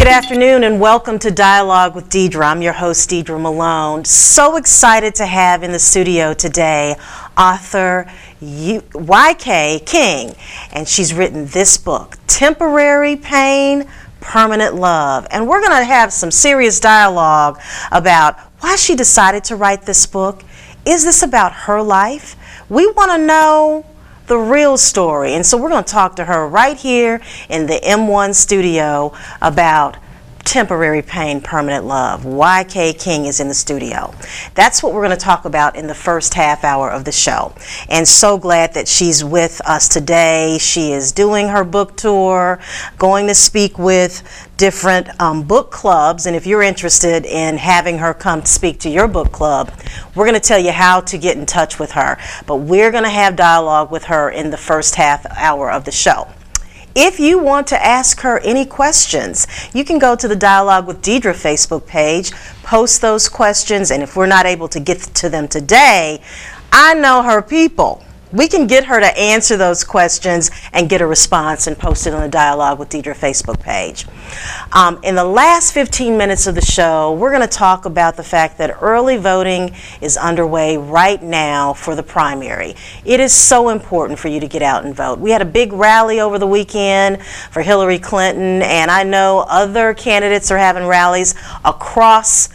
afternoon and welcome to Dialogue with Deidre. I'm your host, Deidre Malone. So excited to have in the studio today author Y.K. King, and she's written this book, Temporary Pain, Permanent Love. And we're going to have some serious dialogue about why she decided to write this book. Is this about her life? We want to know the real story, and so we're going to talk to her right here in the M1 studio about Temporary Pain, Permanent Love. Y.K. King is in the studio. That's what we're going to talk about in the first half hour of the show, and so glad that she's with us today. She is doing her book tour, going to speak with different book clubs, and if you're interested in having her come speak to your book club, we're going to tell you how to get in touch with her. But we're going to have dialogue with her in the first half hour of the show. If you want to ask her any questions, you can go to the Dialogue with Deidre Facebook page, post those questions, and if we're not able to get to them today, I know her people. We can get her to answer those questions and get a response and post it on the Dialogue with Deidre Facebook page. In the last 15 minutes of the show, we're going to talk about the fact that early voting is underway right now for the primary. It is so important for you to get out and vote. We had a big rally over the weekend for Hillary Clinton, and I know other candidates are having rallies across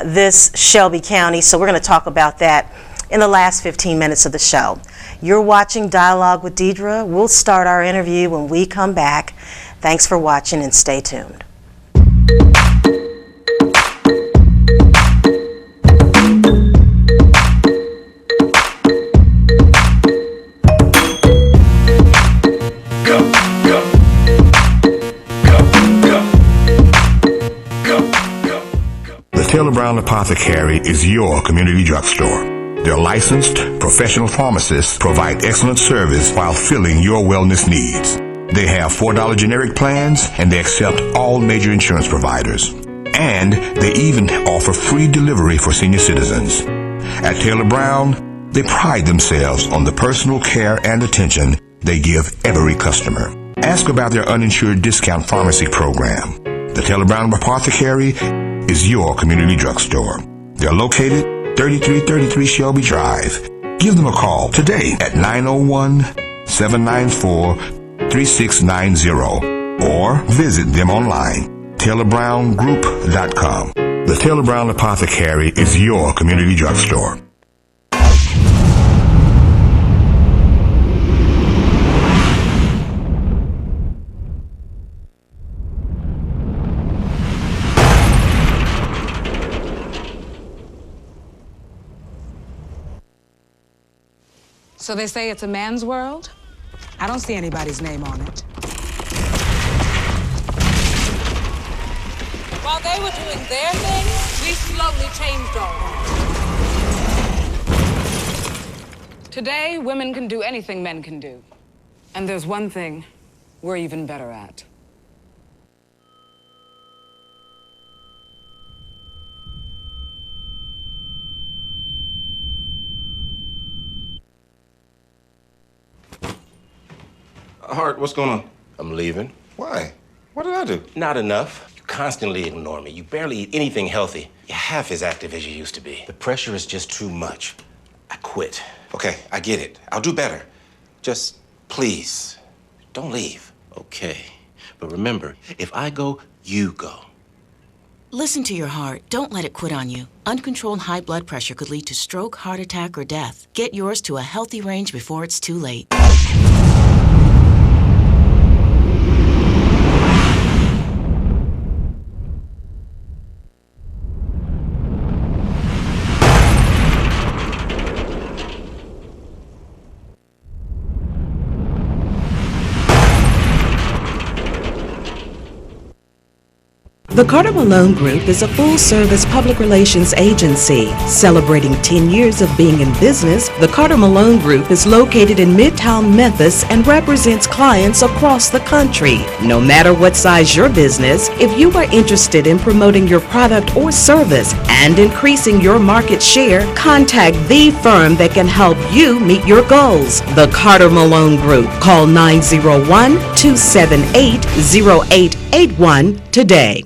this Shelby County, so we're going to talk about that in the last 15 minutes of the show. You're watching Dialogue with Deidre. We'll start our interview when we come back. Thanks for watching and stay tuned. The Taylor Brown Apothecary is your community drugstore. Their licensed professional pharmacists provide excellent service while filling your wellness needs. They have $4 generic plans and they accept all major insurance providers. And they even offer free delivery for senior citizens. At Taylor Brown, they pride themselves on the personal care and attention they give every customer. Ask about their uninsured discount pharmacy program. The Taylor Brown Apothecary is your community drugstore. They're located 3333 Shelby Drive. Give them a call today at 901-794-3690 or visit them online, TaylorBrownGroup.com. The Taylor Brown Apothecary is your community drugstore. So they say it's a man's world? I don't see anybody's name on it. While they were doing their thing, we slowly changed ours. Today, women can do anything men can do. And there's one thing we're even better at. Hart, what's going on? I'm leaving. Why? What did I do? Not enough. You constantly ignore me. You barely eat anything healthy. You're half as active as you used to be. The pressure is just too much. I quit. Okay, I get it. I'll do better. Just, please, don't leave. Okay. But remember, if I go, you go. Listen to your heart. Don't let it quit on you. Uncontrolled high blood pressure could lead to stroke, heart attack, or death. Get yours to a healthy range before it's too late. The Carter Malone Group is a full-service public relations agency. Celebrating 10 years of being in business, the Carter Malone Group is located in Midtown Memphis and represents clients across the country. No matter what size your business, if you are interested in promoting your product or service and increasing your market share, contact the firm that can help you meet your goals. The Carter Malone Group. Call 901-278-0881 today.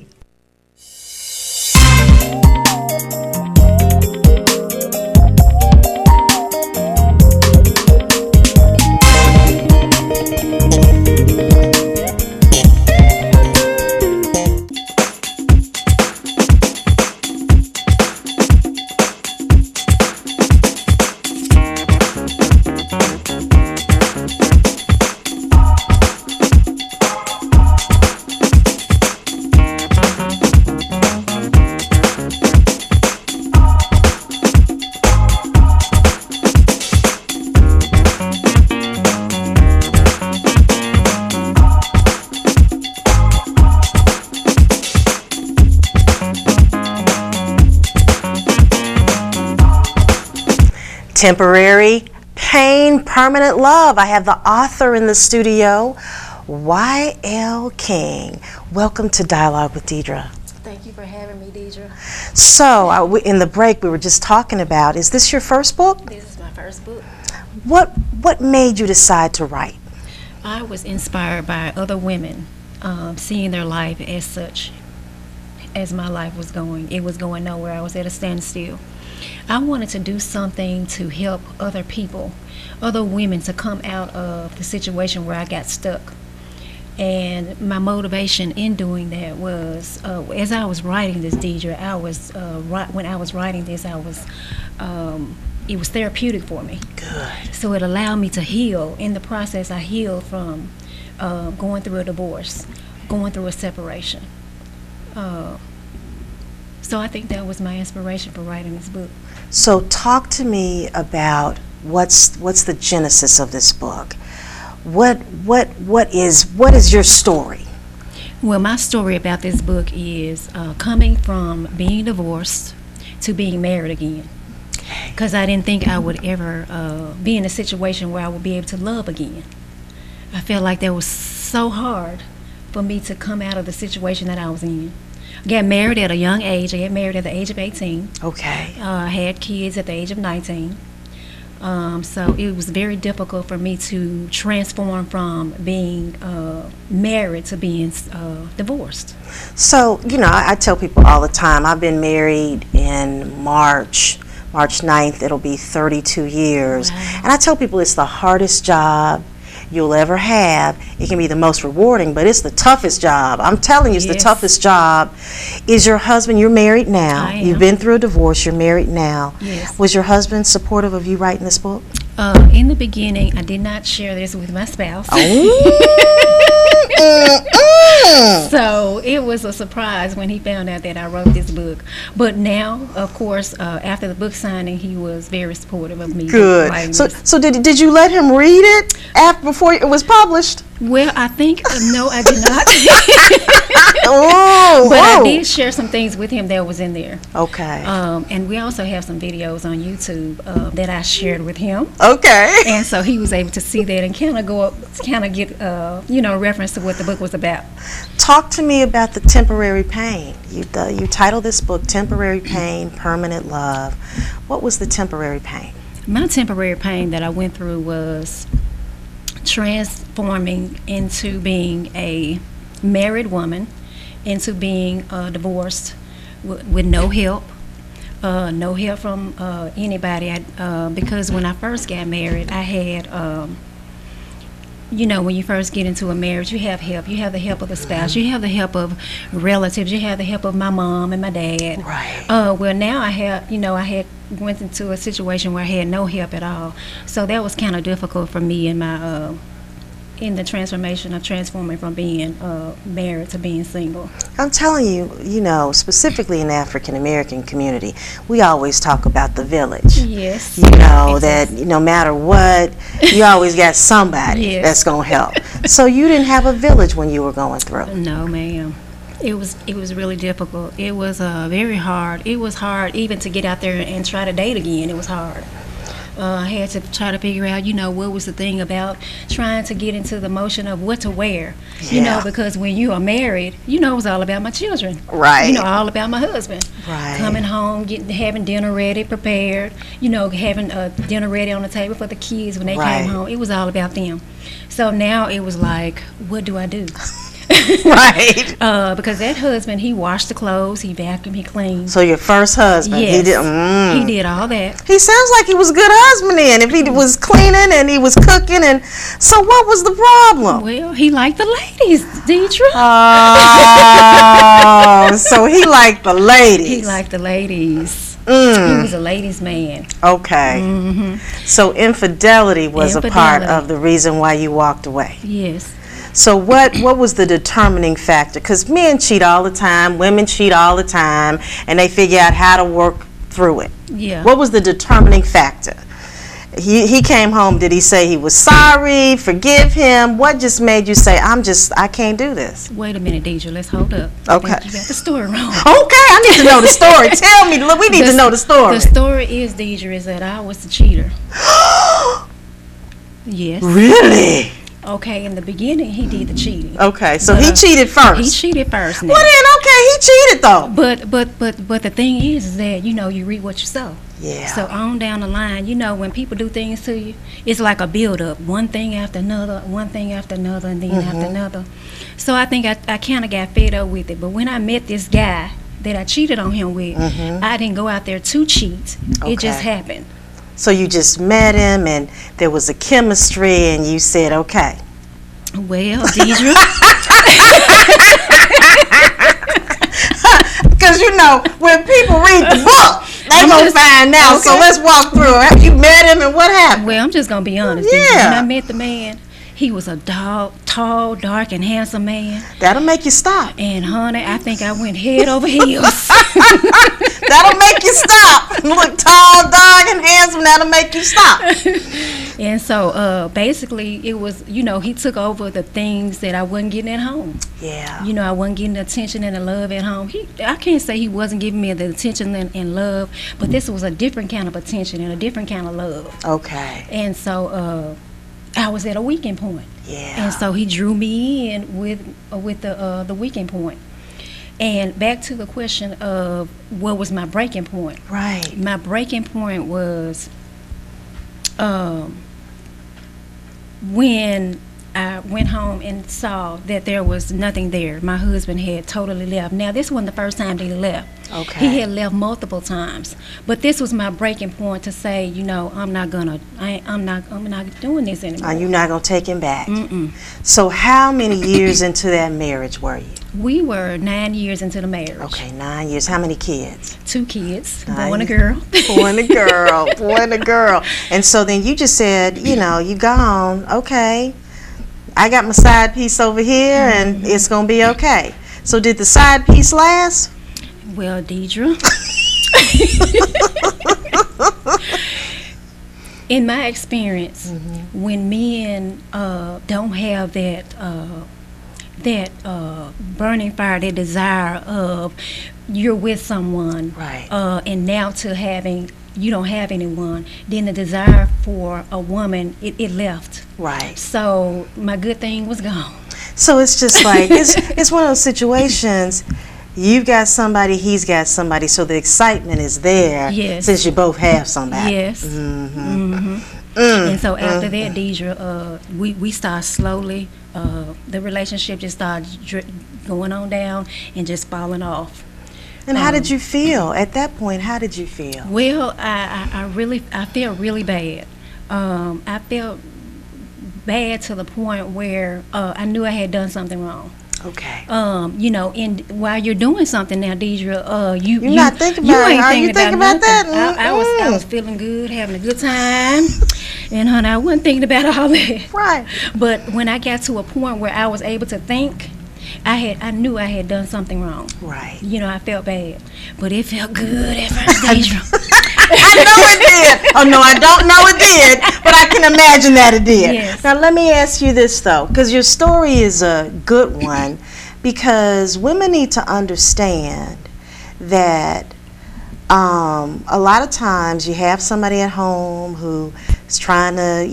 Temporary Pain, Permanent Love. I have the author in the studio, Y.L. King. Welcome to Dialogue with Deidre. Thank you for having me, Deidre. So, in the break we were just talking about, is this your first book? This is my first book. What made you decide to write? I was inspired by other women, seeing their life as such as my life was going. It was going nowhere. I was at a standstill. I wanted to do something to help other people, other women, to come out of the situation where I got stuck. And my motivation in doing that was, as I was writing this, Deidre, when I was writing this, it was therapeutic for me. Good. So it allowed me to heal. In the process, I healed from going through a divorce, going through a separation. So I think that was my inspiration for writing this book. So talk to me about what's the genesis of this book. What is your story? Well, my story about this book is coming from being divorced to being married again. Because I didn't think I would ever be in a situation where I would be able to love again. I felt like that was so hard for me to come out of the situation that I was in. I got married at a young age. I got married at the age of 18. Okay. I had kids at the age of 19. So it was very difficult for me to transform from being married to being divorced. So, I tell people all the time, I've been married in March 9th, it'll be 32 years. Wow. And I tell people it's the hardest job you'll ever have. It can be the most rewarding, but it's the toughest job. I'm telling you, it's the toughest job. Is your husband, you're married now. I am. You've been through a divorce, you're married now. Yes. Was your husband supportive of you writing this book? In the beginning, I did not share this with my spouse. So it was a surprise when he found out that I wrote this book. But now, of course, after the book signing, he was very supportive of me. Good. So did you let him read it before it was published? Well, I think, no, I did not. But I did share some things with him that was in there. Okay. And we also have some videos on YouTube that I shared with him. Okay. And so he was able to see that and kind of get reference to what the book was about. Talk to me about the temporary pain. You titled this book Temporary Pain, Permanent Love. What was the temporary pain? My temporary pain that I went through was transforming into being a married woman, into being divorced with no help from anybody. Because when I first got married, I had, when you first get into a marriage, you have help. You have the help of the spouse. You have the help of relatives. You have the help of my mom and my dad. Right. Well, now I had went into a situation where I had no help at all. So that was kind of difficult for me in my in the transformation of transforming from being married to being single. I'm telling you, specifically in the African American community, we always talk about the village. Yes. That no matter what, you always got somebody Yes. that's going to help. So you didn't have a village when you were going through? No, ma'am. It was really difficult. It was very hard. It was hard even to get out there and try to date again. It was hard. I had to try to figure out, what was the thing about trying to get into the motion of what to wear. Because when you are married, it was all about my children. Right. All about my husband. Right. Coming home, having dinner ready, prepared, having dinner ready on the table for the kids when they Right. came home. It was all about them. So now it was like, what do I do? Right. Because that husband, he washed the clothes, he vacuumed, he cleaned. So your first husband, Yes, he he did all that. He sounds like he was a good husband then. If he was cleaning and he was cooking, and so what was the problem? Well, he liked the ladies, Deidre. Oh, so he liked the ladies. He liked the ladies. He was a ladies' man. Okay. So infidelity was a part Infidelity. of the reason why you walked away. Yes. So what was the determining factor? Because men cheat all the time, women cheat all the time, and they figure out how to work through it. Yeah. What was the determining factor? He came home, did he say he was sorry, forgive him? What just made you say, I can't do this? Wait a minute, Deidre. Let's hold up. Okay. I think you got the story wrong. Okay, I need to know the story. Tell me, look, we need to know the story. The story is, Deidre, is that I was the cheater. Yes. Really? Okay, in the beginning, he did the cheating. Okay, so he cheated first. He cheated first. Now. Well then, okay, he cheated though. But the thing is that you reap what you sow. Yeah. So on down the line, when people do things to you, it's like a build up, one thing after another, one thing after another, and then after another. So I think I kind of got fed up with it. But when I met this guy that I cheated on him with, I didn't go out there to cheat. Okay. It just happened. So you just met him and there was a chemistry and you said, okay. Well, Deidre. Because when people read the book, they gonna find out. So let's walk through it. You met him and what happened? Well, I'm just going to be honest. Yeah. Deidre. When I met the man, he was a tall, dark, and handsome man. That'll make you stop. And honey, I think I went head over heels. That'll make you stop. Look tall, dark, and handsome. That'll make you stop. And so basically it was, he took over the things that I wasn't getting at home. Yeah. I wasn't getting the attention and the love at home. I can't say he wasn't giving me the attention and love, but this was a different kind of attention and a different kind of love. Okay. And so I was at a weakening point. Yeah. And so he drew me in with the weakening point. And back to the question of what was my breaking point. Right. My breaking point was when I went home and saw that there was nothing there. My husband had totally left. Now, this wasn't the first time that he left. Okay. He had left multiple times. But this was my breaking point to say, I'm not doing this anymore. You're not going to take him back. Mm-mm. So how many years into that marriage were you? We were 9 years into the marriage. Okay, 9 years. How many kids? 2 kids, boy Nice. and a girl. Boy and a girl. Boy and a girl. And so then you just said, you gone. Okay. I got my side piece over here and it's going to be okay. So did the side piece last? Well, Deidre, in my experience, when men don't have that burning fire, that desire of you're with someone, Right. And now to having you don't have anyone, then the desire for a woman, it left. Right. So my good thing was gone. So it's just like, it's one of those situations, you've got somebody, he's got somebody, so the excitement is there. Yes. Since you both have somebody. Yes. And so after that, Deidre, we start slowly, the relationship just started going on down and just falling off. And how did you feel at that point? How did you feel? Well, I felt really bad. I felt bad to the point where I knew I had done something wrong. Okay. And while you're doing something now, Deidre, you're not thinking about it. Are you thinking about that? I was feeling good, having a good time, and honey, I wasn't thinking about all that. Right. But when I got to a point where I was able to think, I knew I had done something wrong. Right. I felt bad, but it felt good at first, Deidre. I know it did. Oh, no, I don't know it did, but I can imagine that it did. Yes. Now, let me ask you this, though, because your story is a good one, because women need to understand that a lot of times you have somebody at home who is trying to,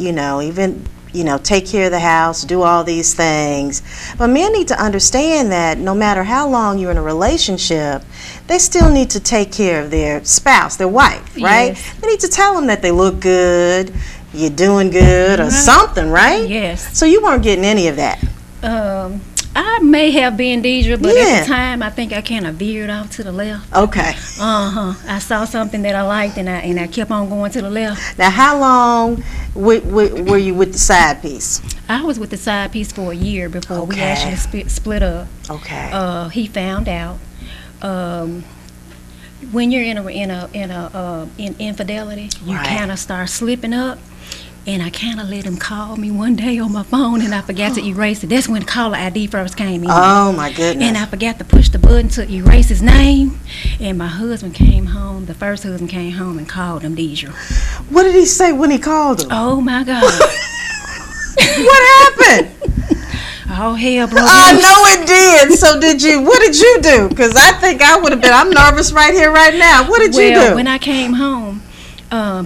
take care of the house, do all these things. But men need to understand that no matter how long you're in a relationship, they still need to take care of their spouse, their wife, right? Yes. They need to tell them that they look good, you're doing good, or something, right? Yes. So you weren't getting any of that. I may have been Deidre, but Yeah. at the time I think I kind of veered off to the left. Okay. I saw something that I liked, and I kept on going to the left. Now, how long were you with the side piece? I was with the side piece for a year before we Okay. actually split up. Okay. He found out. When you're in infidelity, you Right. kind of start slipping up. And I kind of let him call me one day on my phone, and I forgot to erase it. That's when caller ID first came in. Oh, my goodness. And I forgot to push the button to erase his name. And my husband came home, the first husband came home and called him Deidre. What did he say when he called him? Oh, my God. What happened? Oh, hell broke I loose. know it did. So what did you do? Because I think I would have been, I'm nervous right here, right now. What did you do? When I came home,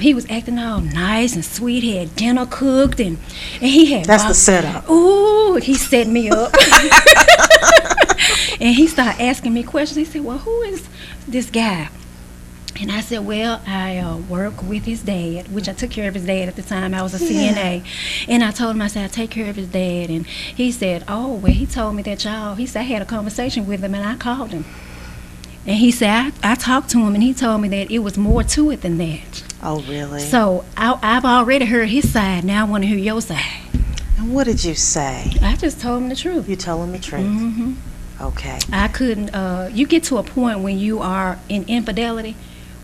he was acting all nice and sweet. He had dinner cooked, and he had... That's the setup. Ooh, he set me up. And he started asking me questions. He said, well, who is this guy? And I said, well, I work with his dad, which I took care of his dad at the time. I was a CNA. And I told him, I said, I take care of his dad. And he said, oh, well, he told me that he said, I had a conversation with him, and I called him. And he said, I talked to him, and he told me that it was more to it than that. Oh, really? So I've already heard his side. Now I want to hear your side. And what did you say? I just told him the truth. You told him the truth? Mm-hmm. Okay. I couldn't, you get to a point when you are in infidelity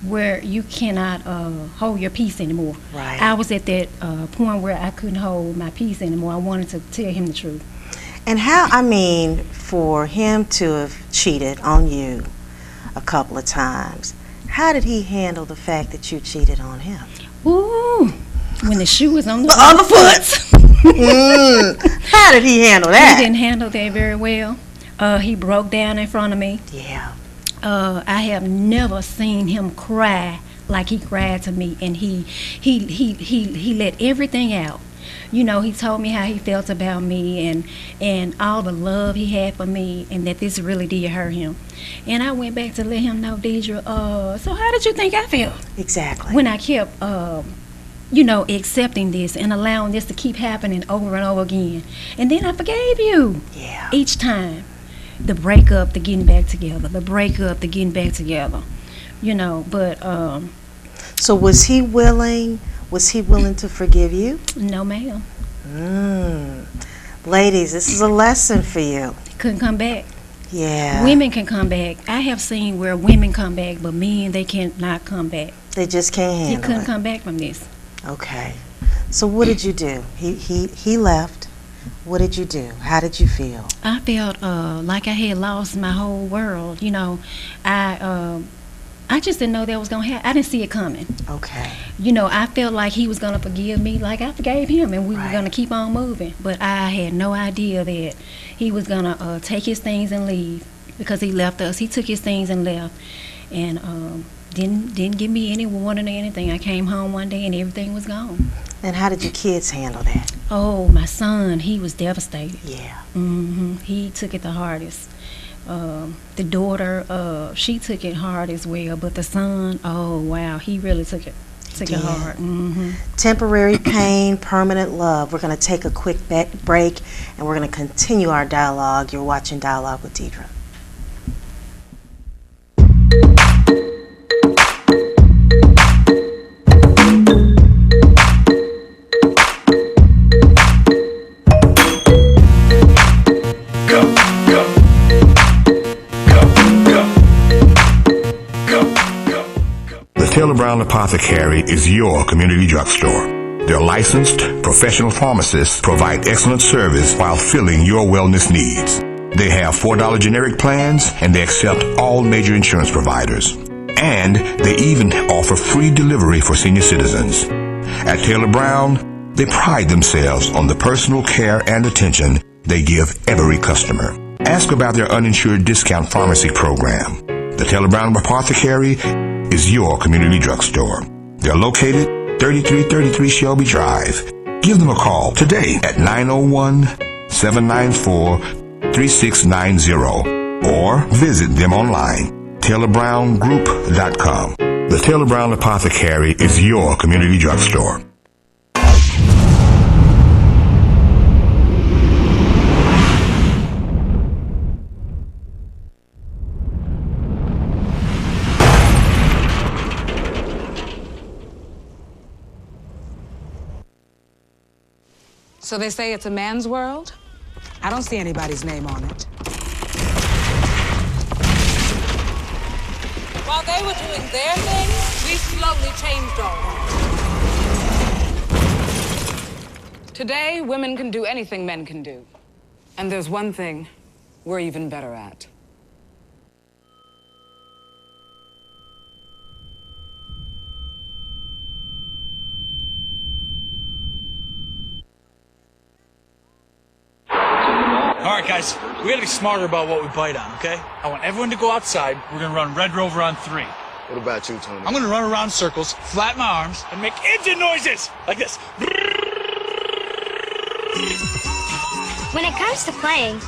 where you cannot hold your peace anymore. Right. I was at that point where I couldn't hold my peace anymore. I wanted to tell him the truth. And for him to have cheated on you a couple of times, how did he handle the fact that you cheated on him? Ooh, when the shoe was on the other foot. How did he handle that? He didn't handle that very well. He broke down in front of me. Yeah. I have never seen him cry like he cried to me, and he let everything out. You know, he told me how he felt about me and all the love he had for me, and that this really did hurt him. And I went back to let him know, Deidre, so how did you think I felt? Exactly. When I kept, accepting this and allowing this to keep happening over and over again. And then I forgave you. Yeah. Each time. The breakup, the getting back together. The breakup, the getting back together. But... So was he willing to forgive you? No, ma'am. Ladies, this is a lesson for you. Couldn't come back. Yeah. Women can come back. I have seen where women come back, but men, they cannot come back. They just can't handle it. He couldn't come back from this. Okay. So what did you do? He left. What did you do? How did you feel? I felt like I had lost my whole world. I just didn't know that was going to happen. I didn't see it coming. Okay. I felt like he was going to forgive me like I forgave him, and we Right. were going to keep on moving. But I had no idea that he was going to take his things and leave, because he left us. He took his things and left, and didn't give me any warning or anything. I came home one day and everything was gone. And how did your kids handle that? Oh, my son, he was devastated. Yeah. He took it the hardest. The daughter, she took it hard as well, but the son, oh wow, he really took it hard. Temporary pain, permanent love. We're going to take a quick break, and we're going to continue our dialogue. You're watching Dialogue with Deidre. Taylor Brown Apothecary is your community drugstore. Their licensed professional pharmacists provide excellent service while filling your wellness needs. They have $4 generic plans, and they accept all major insurance providers. And they even offer free delivery for senior citizens. At Taylor Brown, they pride themselves on the personal care and attention they give every customer. Ask about their uninsured discount pharmacy program. The Taylor Brown Apothecary is your community drugstore. They're located 3333 Shelby Drive. Give them a call today at 901-794-3690 or visit them online, TaylorBrownGroup.com. The Taylor Brown Apothecary is your community drugstore. So they say it's a man's world? I don't see anybody's name on it. While they were doing their thing, we slowly changed ours. Today, women can do anything men can do. And there's one thing we're even better at. All right, guys, we gotta be smarter about what we bite on, okay? I want everyone to go outside. We're gonna run Red Rover on 3. What about you, Tony? I'm gonna run around circles, flat my arms, and make engine noises like this. When it comes to playing,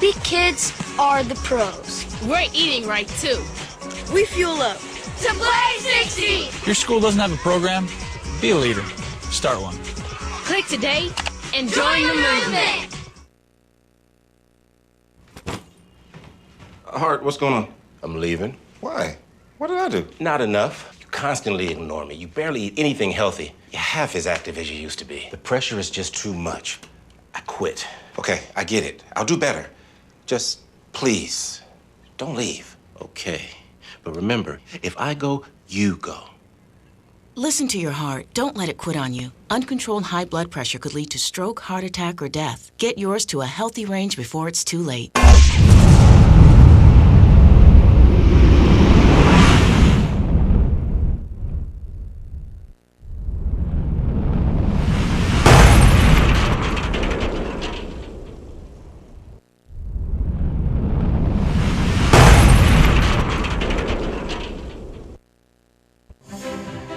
we kids are the pros. We're eating right, too. We fuel up to play 60. Your school doesn't have a program? Be a leader. Start one. Click today and join the movement. Hart, what's going on? I'm leaving. Why? What did I do? Not enough. You constantly ignore me. You barely eat anything healthy. You're half as active as you used to be. The pressure is just too much. I quit. Okay, I get it. I'll do better. Just please, don't leave. Okay. But remember, if I go, you go. Listen to your heart. Don't let it quit on you. Uncontrolled high blood pressure could lead to stroke, heart attack, or death. Get yours to a healthy range before it's too late.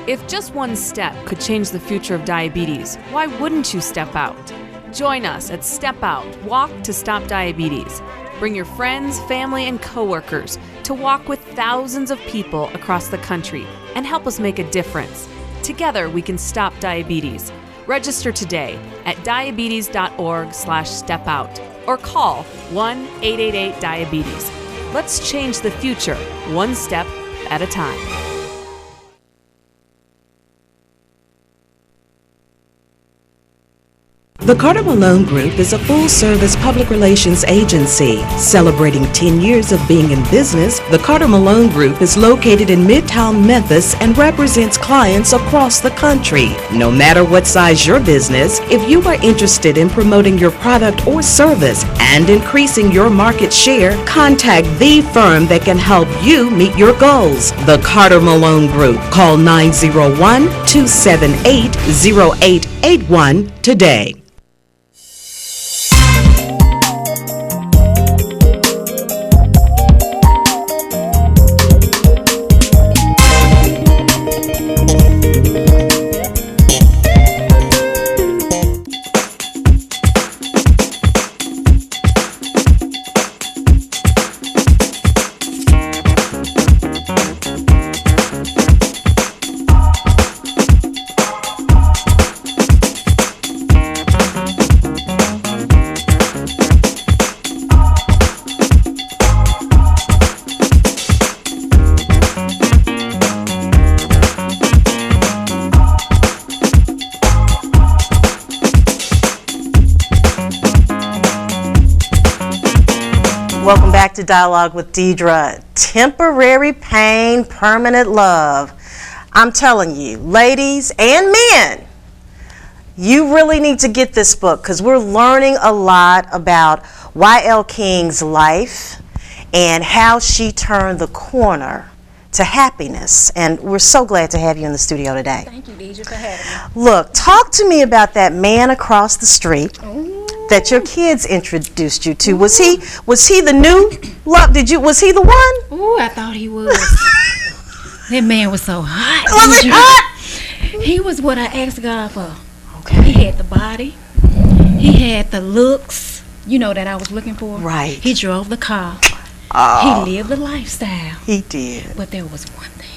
If just one step could change the future of diabetes, why wouldn't you step out? Join us at Step Out, Walk to Stop Diabetes. Bring your friends, family, and coworkers to walk with thousands of people across the country and help us make a difference. Together, we can stop diabetes. Register today at diabetes.org/stepout or call 1-888-DIABETES. Let's change the future, one step at a time. The Carter Malone Group is a full-service public relations agency. Celebrating 10 years of being in business, the Carter Malone Group is located in Midtown Memphis and represents clients across the country. No matter what size your business, if you are interested in promoting your product or service and increasing your market share, contact the firm that can help you meet your goals. The Carter Malone Group. Call 901-278-0881 today. Welcome back to Dialogue with Deidre. Temporary pain, permanent love. I'm telling you, ladies and men, you really need to get this book because we're learning a lot about Y.L. King's life and how she turned the corner to happiness. And we're so glad to have you in the studio today. Thank you, Deidre, for having me. Look, talk to me about that man across the street. Ooh. that your kids introduced you to. Was he the new love? Was he the one? Ooh, I thought he was. That man was so hot. Was it hot? He was what I asked God for. Okay. He had the body. He had the looks, that I was looking for. Right. He drove the car. Oh. He lived the lifestyle. He did. But there was one thing.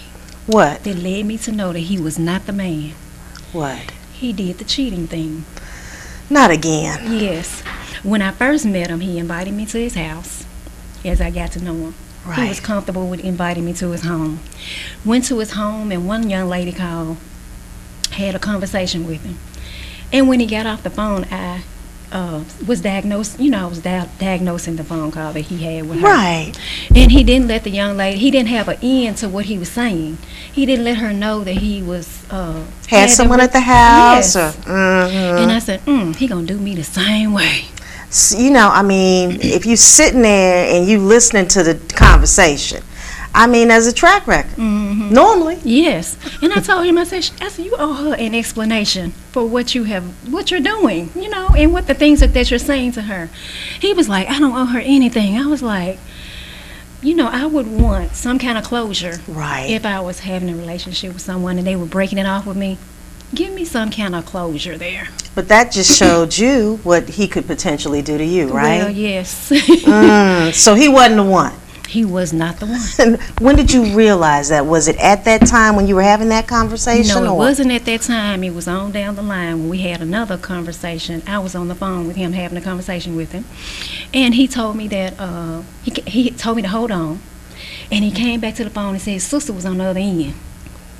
What? That led me to know that he was not the man. What? He did the cheating thing. Not again. Yes. When I first met him, he invited me to his house as I got to know him. Right. He was comfortable with inviting me to his home. Went to his home, and one young lady called, had a conversation with him. And when he got off the phone, I was diagnosed, I was diagnosing the phone call that he had with her. Right. And he didn't let the young lady, he didn't have an end to what he was saying. He didn't let her know that he was... had someone at the house? Yes. And I said, he gonna do me the same way. If you sitting there and you listening to the conversation, there's a track record. Normally. Yes. And I told him, I said, you owe her an explanation for what you're doing, and what the things that you're saying to her. He was like, I don't owe her anything. I was like, I would want some kind of closure. Right. If I was having a relationship with someone and they were breaking it off with me, give me some kind of closure there. But that just showed you what he could potentially do to you, right? Well, yes. So he wasn't the one. He was not the one. And when did you realize that? Was it at that time when you were having that conversation? No, it wasn't at that time. It was on down the line when we had another conversation. I was on the phone with him having a conversation with him. And he told me that, he told me to hold on. And he came back to the phone and said his sister was on the other end.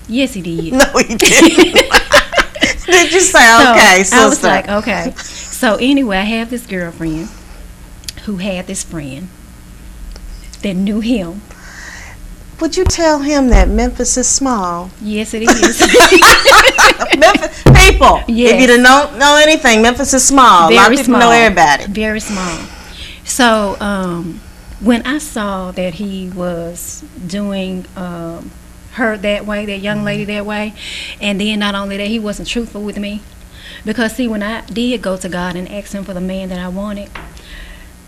Yes, he did. No, he didn't. Did you say, okay, sister? I was like, okay. So anyway, I have this girlfriend who had this friend that knew him. Would you tell him that Memphis is small? Yes, it is. Memphis people. Yes. If you don't know anything, Memphis is small. Very a lot of people small. know everybody. Very small. So when I saw that he was doing her that way, that young lady that way, and then not only that, he wasn't truthful with me, because see, when I did go to God and ask him for the man that I wanted,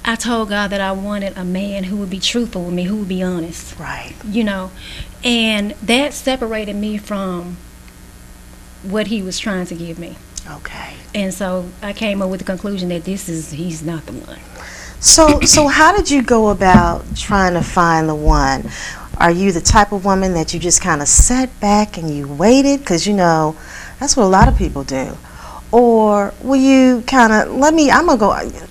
I told God that I wanted a man who would be truthful with me, who would be honest. Right. And that separated me from what he was trying to give me. Okay. And so I came up with the conclusion that he's not the one. So how did you go about trying to find the one? Are you the type of woman that you just kind of sat back and you waited? Because, that's what a lot of people do. Or will you kind of,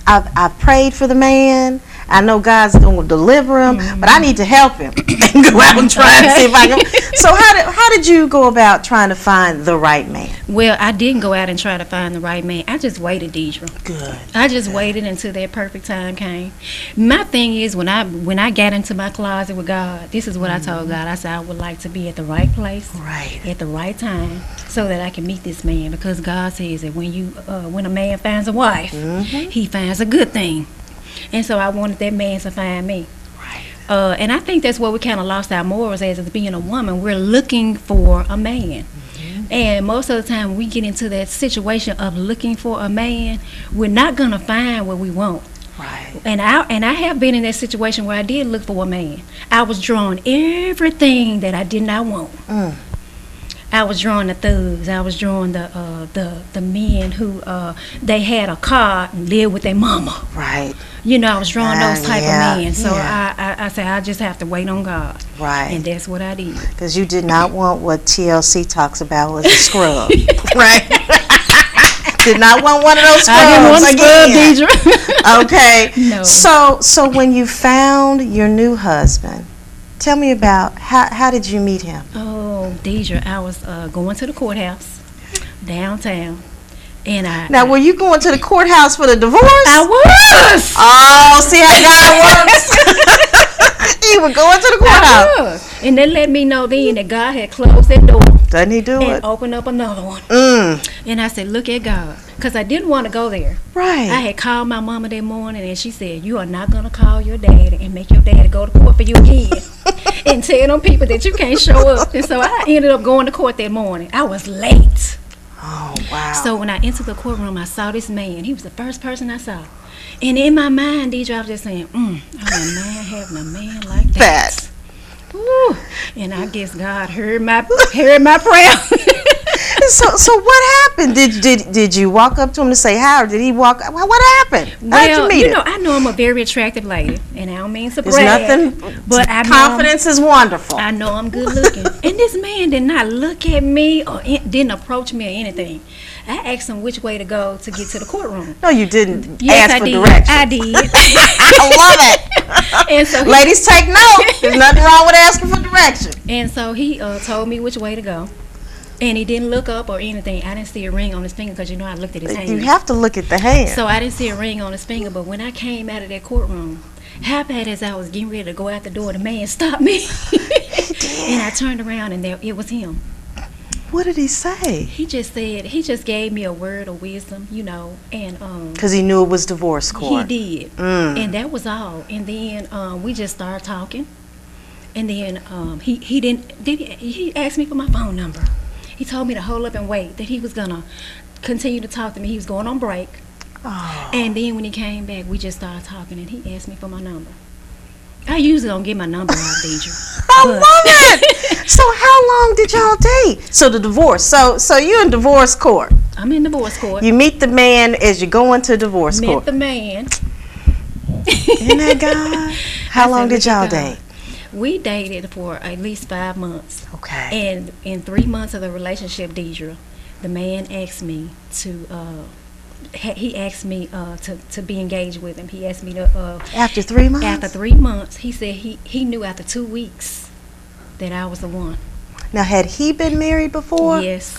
I've prayed for the man. I know God's going to deliver him, but I need to help him and go out and try and see if I can. So how did you go about trying to find the right man? Well, I didn't go out and try to find the right man. I just waited, Deidre. Good. I just waited until that perfect time came. My thing is, when I got into my closet with God, this is what I told God. I said, I would like to be at the right place, right, at the right time, so that I can meet this man. Because God says that when a man finds a wife, he finds a good thing. And so I wanted that man to find me. Right. And I think that's where we kind of lost our morals as being a woman. We're looking for a man. And most of the time when we get into that situation of looking for a man, we're not going to find what we want. Right. And I have been in that situation where I did look for a man. I was drawing everything that I did not want. I was drawing the thugs. I was drawing the men who they had a car and lived with their mama. Right. I was drawing those type of men. So I said, I just have to wait on God. Right. And that's what I did. Because you did not want what TLC talks about was a scrub. Right. Did not want one of those scrubs. I didn't want a scrub, Deidre. Okay. No. So when you found your new husband, tell me about how did you meet him? Oh, Deidre, I was going to the courthouse downtown. And now, were you going to the courthouse for the divorce? I was. Oh, see how God works. You were going to the courthouse. I was. And they let me know then that God had closed that door. Doesn't he do it? And opened up another one. And I said, look at God. Because I didn't want to go there. Right. I had called my mama that morning and she said, you are not going to call your daddy and make your daddy go to court for you again. And tell them people that you can't show up. And so I ended up going to court that morning. I was late. Oh, Wow. So when I entered the courtroom, I saw this man. He was the first person I saw. And in my mind, Deidre, I was just saying, I'm a man having a man like that. Woo. And I guess God heard my prayer. So what happened? Did you walk up to him to say hi, or did he walk? What happened? How did you meet him? I know I'm a very attractive lady, and I don't mean to There's brag, nothing. But I know confidence is wonderful. I know I'm good looking, and this man did not look at me or didn't approach me or anything. I asked him which way to go to get to the courtroom. No, you didn't. Yes, ask I for did. directions. I did. I love it. And so ladies, take note. There's nothing wrong with asking for directions. And so he told me which way to go. And he didn't look up or anything. I didn't see a ring on his finger because, I looked at his hand. You have to look at the hand. So I didn't see a ring on his finger. But when I came out of that courtroom, how bad as I was getting ready to go out the door, the man stopped me. And I turned around and it was him. What did he say? He just gave me a word of wisdom, and because he knew it was divorce court. He did, and that was all. And then we just started talking, and then he asked me for my phone number. He told me to hold up and wait, that he was gonna continue to talk to me. He was going on break, and then when he came back, we just started talking, and he asked me for my number. I usually don't get my number out, Deidre. I love it. So how long did y'all date? So the divorce. So you in divorce court. I'm in divorce court. You meet the man as you go into divorce court. Met the man. Isn't that God? How long did y'all date? We dated for at least 5 months. Okay. And in 3 months of the relationship, Deidre, the man asked me to to be engaged with him. He asked me to after 3 months. After 3 months, he said he knew after 2 weeks that I was the one. Now, had he been married before? Yes.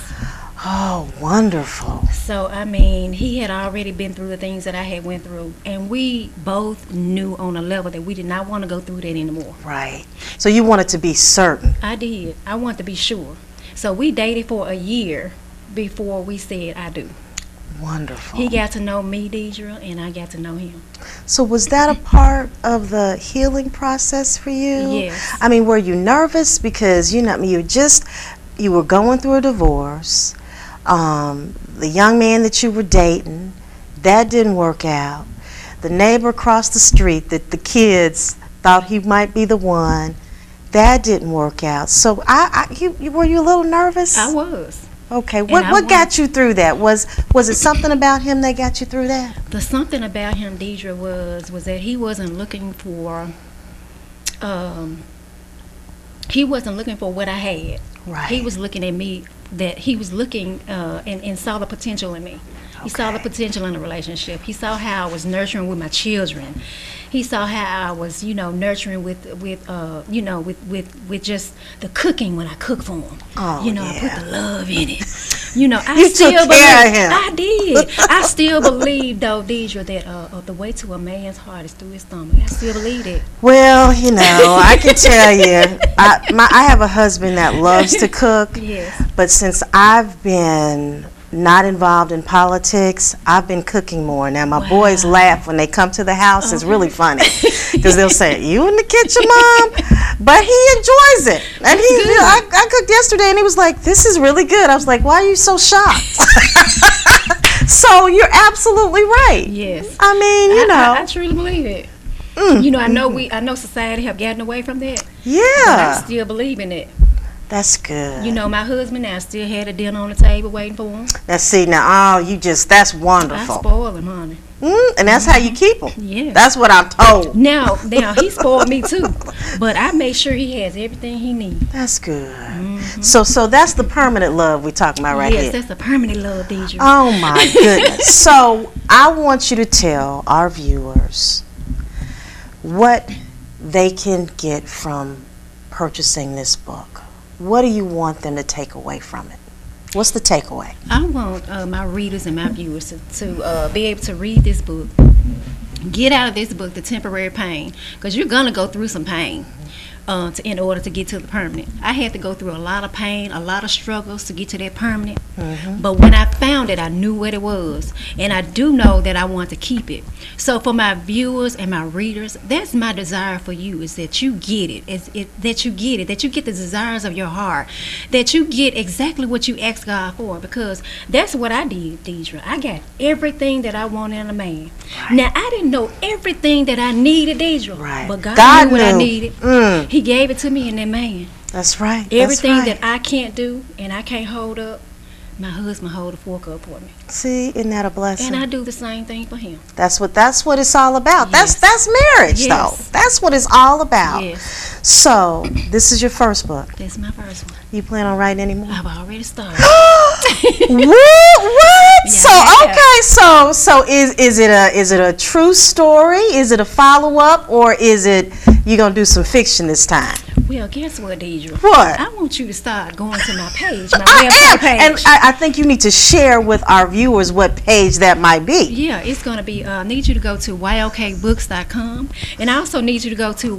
Oh, wonderful. So I mean, he had already been through the things that I had went through, and we both knew on a level that we did not want to go through that anymore. Right. So you wanted to be certain. I did. I wanted to be sure. So we dated for a year before we said I do. Wonderful. He got to know me, Deidre, and I got to know him. So was that a part of the healing process for you? Yes. I mean, were you nervous because you were going through a divorce? The young man that you were dating, that didn't work out. The neighbor across the street that the kids thought he might be the one, that didn't work out. So were you a little nervous? I was. Okay, what got you through that? Was it something about him that got you through that? The something about him, Deidre, was that he wasn't looking for what I had. Right. He was looking at me, that he was looking and saw the potential in me. He saw the potential in the relationship. He saw how I was nurturing with my children. He saw how I was, nurturing with just the cooking when I cook for him. Oh, I put the love in it. I you still took care of him. I did. I still believe, though, Deidre, that the way to a man's heart is through his stomach. I still believe it. Well, I can tell you, I have a husband that loves to cook. Yes. But since I've been not involved in politics, I've been cooking more. Now, my boys laugh when they come to the house. It's really funny because they'll say, "You in the kitchen, Mom?" But he enjoys it. And I cooked yesterday, and he was like, "This is really good." I was like, "Why are you so shocked?" So you're absolutely right. Yes. I mean, I truly believe it. I know society have gotten away from that. Yeah. But I still believe in it. That's good. My husband now still had a dinner on the table waiting for him. That's wonderful. I spoil him, honey. And that's how you keep him. Yeah. That's what I'm told. Now he spoiled me too, but I make sure he has everything he needs. That's good. Mm-hmm. So that's the permanent love we're talking about right here. Yes, that's the permanent love, Deidre. Oh my goodness. So I want you to tell our viewers what they can get from purchasing this book. What do you want them to take away from it? What's the takeaway? I want my readers and my viewers to be able to read this book, get out of this book the temporary pain, because you're going to go through some pain. in order to get to the permanent. I had to go through a lot of pain, a lot of struggles to get to that permanent. But when I found it, I knew what it was, and I do know that I want to keep it. So for my viewers and my readers, that's my desire for you, is that you get it, that you get the desires of your heart, that you get exactly what you ask God for, because that's what I did, Deidre. I got everything that I wanted in a man. Now, I didn't know everything that I needed, Deidre, but God knew what I needed. He gave it to me in that man. That's right. Everything that I can't do and I can't hold up, my husband hold the fork up for me. See, isn't that a blessing? And I do the same thing for him. That's what it's all about. Yes. That's marriage, though. That's what it's all about. Yes. So, this is your first book. That's my first one. You plan on writing any more? I've already started. What? Yeah, So is it a true story? Is it a follow-up, or is it you gonna do some fiction this time? Well, guess what, Deidre? What? I want you to start going to my page, my website page. And I think you need to share with our viewers what page that might be. Yeah, it's going to be, need you to go to ylkbooks.com, and I also need you to go to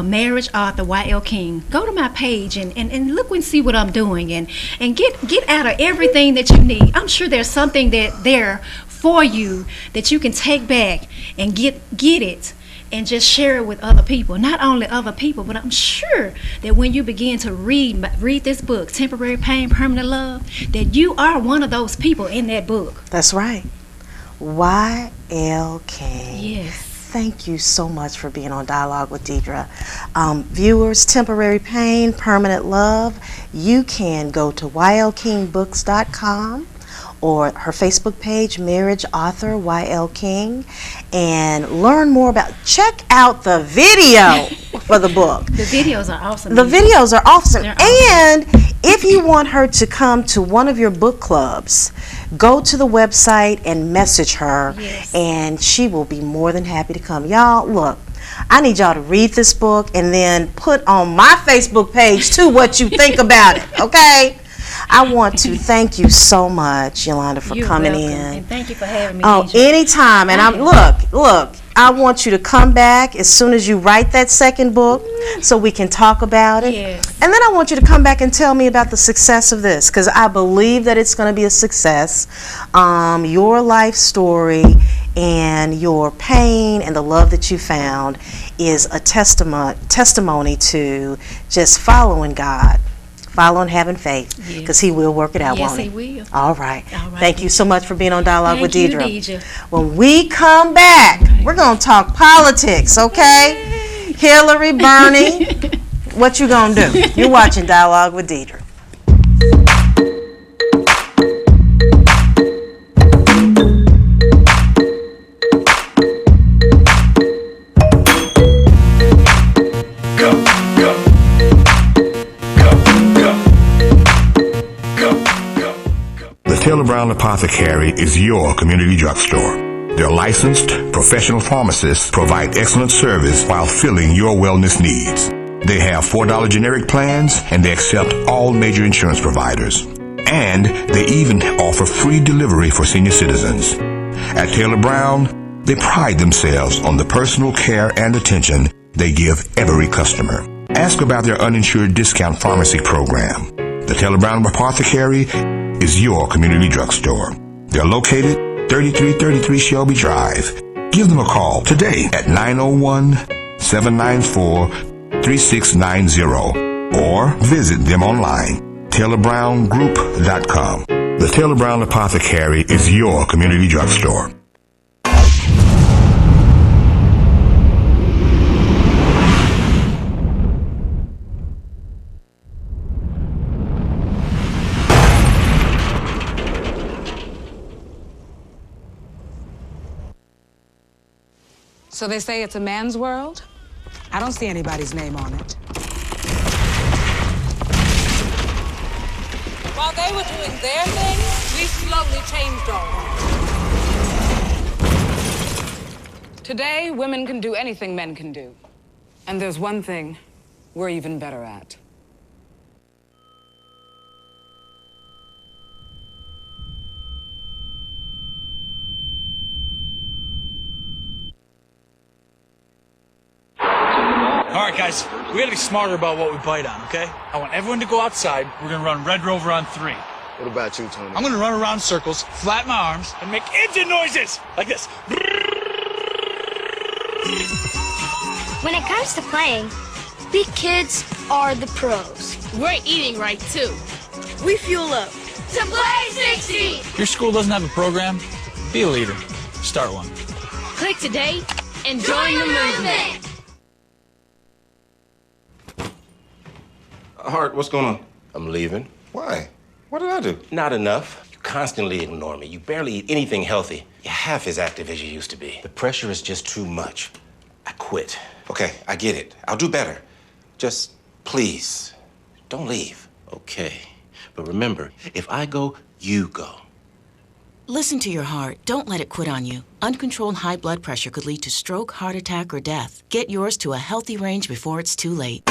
Marriage Author YL King. Go to my page and look and see what I'm doing, and get out of everything that you need. I'm sure there's something that there for you that you can take back and get it and just share it with other people. Not only other people, but I'm sure that when you begin to read this book, Temporary Pain, Permanent Love, that you are one of those people in that book. That's right. YLK. Yes. Thank you so much for being on Dialogue with Deidre. Viewers, Temporary Pain, Permanent Love, you can go to ylkingbooks.com or her Facebook page, Marriage Author YL King, and learn more about, check out the video for the book. The videos are awesome. The videos are awesome. They're awesome. And if you want her to come to one of your book clubs, go to the website and message her, and she will be more than happy to come. Y'all, look, I need y'all to read this book and then put on my Facebook page too what you think about it, okay? I want to thank you so much, Yolanda, for coming in. And thank you for having me. Oh, Deidre. anytime. And look, I want you to come back as soon as you write that second book so we can talk about it. Yes. And then I want you to come back and tell me about the success of this, because I believe that it's going to be a success. Your life story and your pain and the love that you found is a testimony to just following God. Following, having faith, because He will work it out, won't He? Yes, He will. All right. Thank you so much for being on Dialogue with Deidre. Thank you, Deidre. When we come back, we're going to talk politics, okay? Hillary, Bernie, what you going to do? You're watching Dialogue with Deidre. Taylor Brown Apothecary is your community drugstore. Their licensed professional pharmacists provide excellent service while filling your wellness needs. They have $4 generic plans and they accept all major insurance providers. And they even offer free delivery for senior citizens. At Taylor Brown, they pride themselves on the personal care and attention they give every customer. Ask about their uninsured discount pharmacy program. The Taylor Brown Apothecary is your community drugstore. They're located 3333 Shelby Drive. Give them a call today at 901-794-3690 or visit them online, TaylorBrownGroup.com. The Taylor Brown Apothecary is your community drugstore. So they say it's a man's world? I don't see anybody's name on it. While they were doing their thing, we slowly changed ours. Today, women can do anything men can do. And there's one thing we're even better at. All right, guys, we gotta be smarter about what we bite on, okay? I want everyone to go outside. We're gonna run Red Rover on 3. What about you, Tony? I'm gonna run around circles, flat my arms, and make engine noises like this. When it comes to playing, we kids are the pros. We're eating right too. We fuel up to play 16. Your school doesn't have a program? Be a leader. Start one. Click today and join the movement. Hart, what's going on? I'm leaving. Why? What did I do? Not enough. You constantly ignore me. You barely eat anything healthy. You're half as active as you used to be. The pressure is just too much. I quit. Okay, I get it. I'll do better. Just please, don't leave. Okay. But remember, if I go, you go. Listen to your heart. Don't let it quit on you. Uncontrolled high blood pressure could lead to stroke, heart attack, or death. Get yours to a healthy range before it's too late.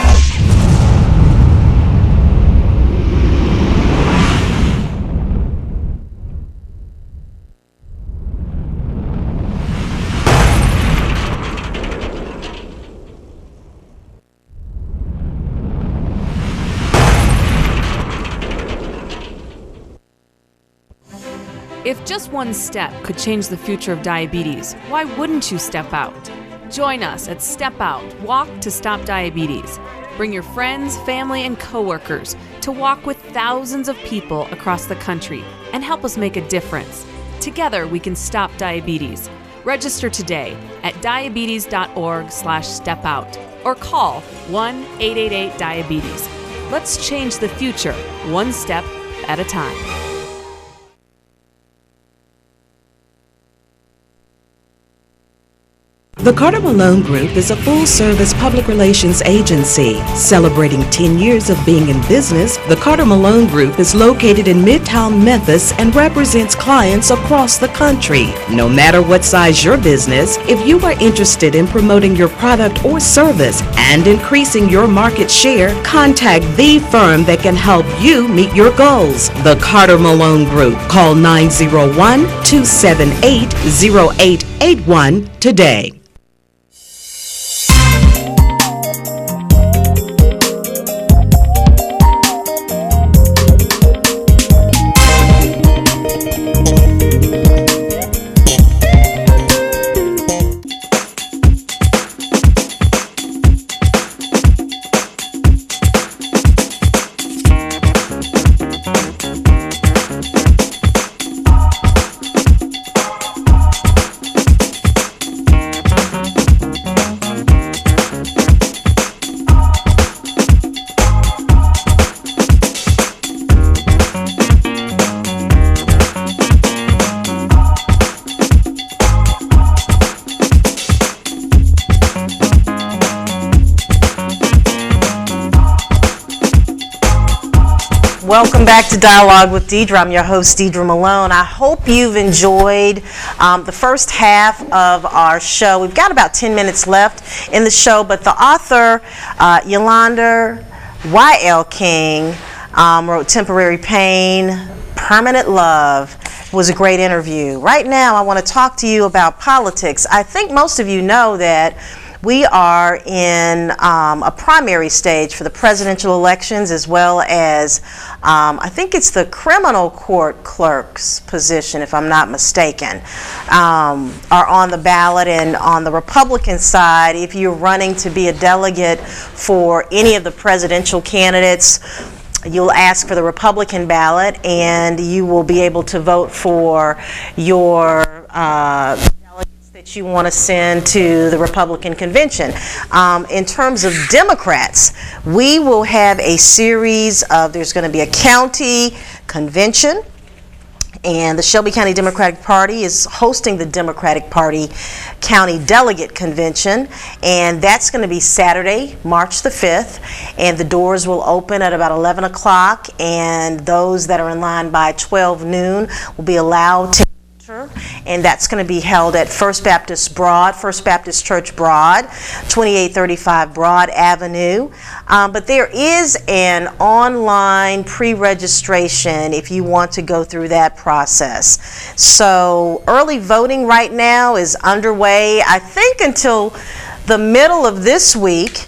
If just one step could change the future of diabetes, why wouldn't you step out? Join us at Step Out, Walk to Stop Diabetes. Bring your friends, family, and coworkers to walk with thousands of people across the country and help us make a difference. Together, we can stop diabetes. Register today at diabetes.org/stepout or call 1-888-DIABETES. Let's change the future, one step at a time. The Carter Malone Group is a full-service public relations agency. Celebrating 10 years of being in business, the Carter Malone Group is located in Midtown Memphis and represents clients across the country. No matter what size your business, if you are interested in promoting your product or service and increasing your market share, contact the firm that can help you meet your goals. The Carter Malone Group. Call 901-278-0881 today. Welcome back to Dialogue with Deidre. I'm your host, Deidre Malone. I hope you've enjoyed the first half of our show. We've got about 10 minutes left in the show, but the author, Yolanda Y.L. King, wrote Temporary Pain, Permanent Love. It was a great interview. Right now, I want to talk to you about politics. I think most of you know that we are in a primary stage for the presidential elections, as well as I think it's the criminal court clerk's position, if I'm not mistaken, are on the ballot. And on the Republican side, if you're running to be a delegate for any of the presidential candidates, you'll ask for the Republican ballot, and you will be able to vote for your that you want to send to the Republican convention. In terms of Democrats, we will have a series of, there's going to be a county convention, and the Shelby County Democratic Party is hosting the Democratic Party County Delegate Convention, and that's going to be Saturday, March the 5th, and the doors will open at about 11 o'clock, and those that are in line by 12 noon will be allowed to, and that's going to be held at First Baptist Church Broad, 2835 Broad Avenue. But there is an online pre-registration if you want to go through that process. So early voting right now is underway, I think, until the middle of this week.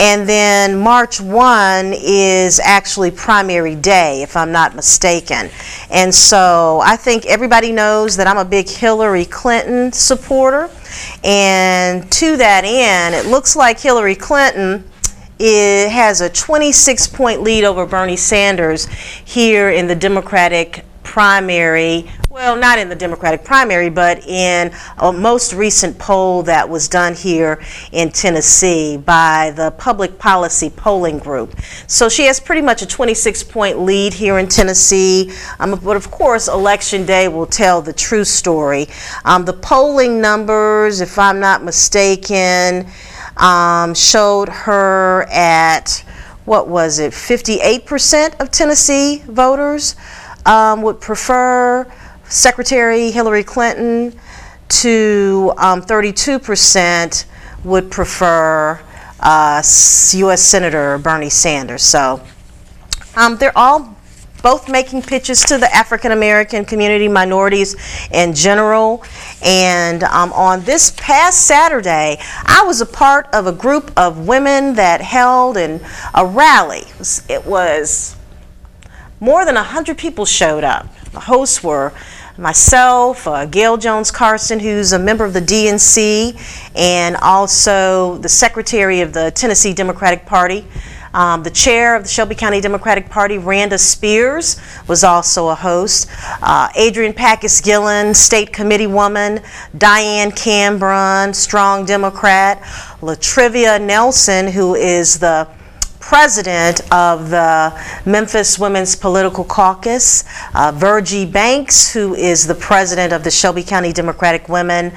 And then March 1 is actually primary day, if I'm not mistaken. And so I think everybody knows that I'm a big Hillary Clinton supporter. And to that end, it looks like Hillary Clinton has a 26-point lead over Bernie Sanders here in the Democratic primary. Well, not in the Democratic primary, but in a most recent poll that was done here in Tennessee by the Public Policy Polling Group. So she has pretty much a 26-point lead here in Tennessee. But of course, Election Day will tell the true story. The polling numbers, if I'm not mistaken, showed her at, what was it, 58% of Tennessee voters would prefer Secretary Hillary Clinton, to 32% would prefer U.S. Senator Bernie Sanders. So they're all both making pitches to the African American community, minorities in general. And on this past Saturday, I was a part of a group of women that held a rally. It was more than 100 people showed up. The hosts were myself, Gail Jones Carson, who's a member of the DNC, and also the secretary of the Tennessee Democratic Party. The chair of the Shelby County Democratic Party, Randa Spears, was also a host. Adrian Packus-Gillen, state committee woman, Diane Cambron, strong Democrat, Latrivia Nelson, who is the president of the Memphis Women's Political Caucus, Virgie Banks, who is the president of the Shelby County Democratic Women,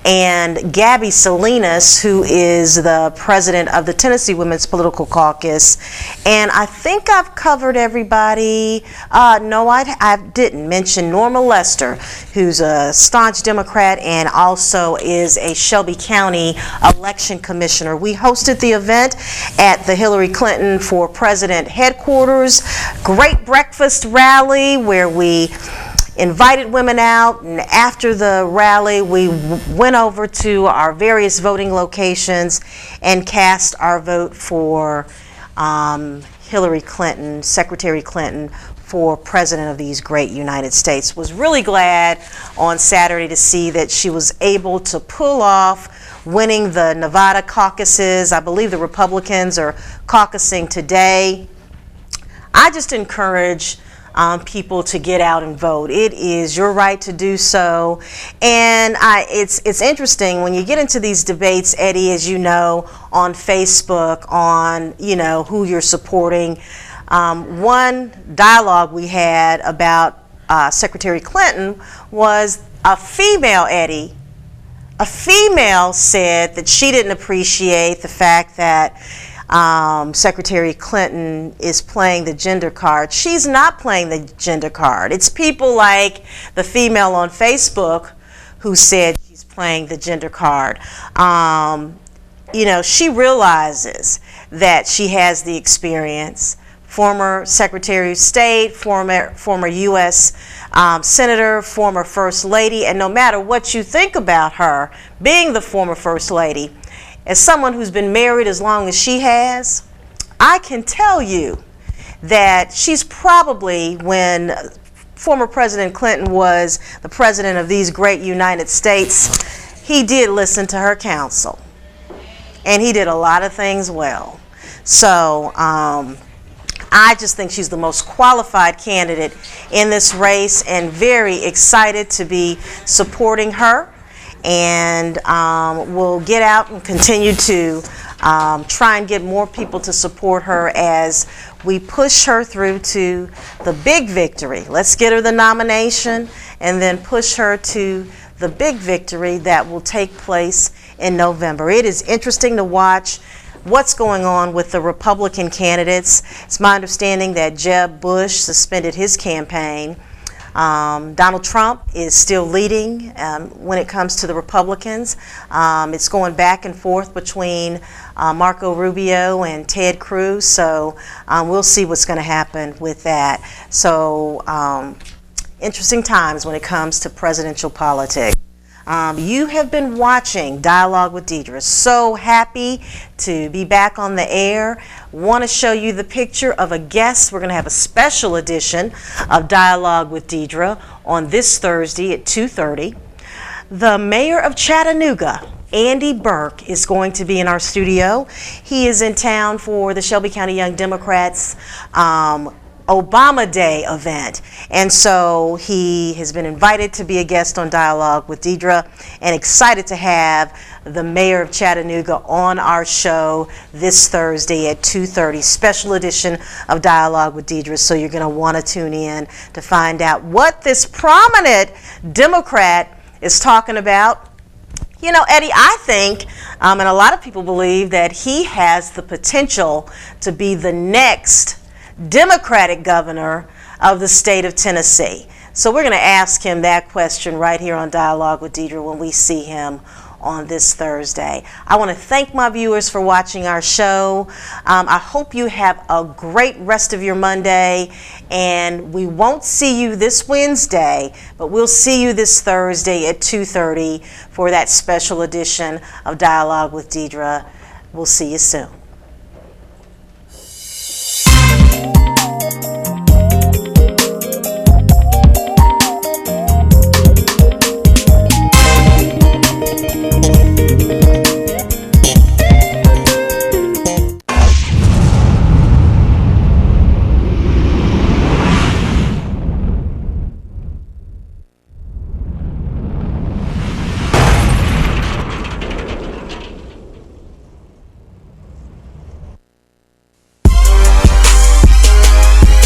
and Gabby Salinas, who is the president of the Tennessee Women's Political Caucus. And I think I've covered everybody. No, I didn't mention Norma Lester, who's a staunch Democrat and also is a Shelby County election commissioner. We hosted the event at the Hillary Clinton for President headquarters. Great breakfast rally where we invited women out, and after the rally we went over to our various voting locations and cast our vote for Hillary Clinton, Secretary Clinton, for President of these great United States. Was really glad on Saturday to see that she was able to pull off winning the Nevada caucuses. I believe the Republicans are caucusing today. I just encourage people to get out and vote. It is your right to do so. And it's interesting when you get into these debates, Eddie, as you know, on Facebook, on who you're supporting. One dialogue we had about Secretary Clinton was a female, Eddie. A female said that she didn't appreciate the fact that Secretary Clinton is playing the gender card. She's not playing the gender card. It's people like the female on Facebook who said she's playing the gender card. She realizes that she has the experience. Former Secretary of State, former U.S. Senator, former First Lady, and no matter what you think about her being the former First Lady, as someone who's been married as long as she has, I can tell you that she's probably, when former President Clinton was the president of these great United States, he did listen to her counsel. And he did a lot of things well. So I just think she's the most qualified candidate in this race and very excited to be supporting her. And we'll get out and continue to try and get more people to support her as we push her through to the big victory. Let's get her the nomination and then push her to the big victory that will take place in November. It is interesting to watch what's going on with the Republican candidates. It's my understanding that Jeb Bush suspended his campaign. Donald Trump is still leading when it comes to the Republicans. It's going back and forth between Marco Rubio and Ted Cruz, so we'll see what's going to happen with that. So interesting times when it comes to presidential politics. You have been watching Dialogue with Deidre. So happy to be back on the air. Want to show you the picture of a guest. We're going to have a special edition of Dialogue with Deidre on this Thursday at 2:30. The mayor of Chattanooga, Andy Burke, is going to be in our studio. He is in town for the Shelby County Young Democrats Obama Day event, and so he has been invited to be a guest on Dialogue with Deidre, and excited to have the mayor of Chattanooga on our show this Thursday at 2:30, special edition of Dialogue with Deidre. So you're going to want to tune in to find out what this prominent Democrat is talking about. You know, Eddie, I think, and a lot of people believe, that he has the potential to be the next Democratic governor of the state of Tennessee. So we're going to ask him that question right here on Dialogue with Deidre when we see him on this Thursday. I want to thank my viewers for watching our show. I hope you have a great rest of your Monday, and we won't see you this Wednesday, but we'll see you this Thursday at 2:30 for that special edition of Dialogue with Deidre. We'll see you soon.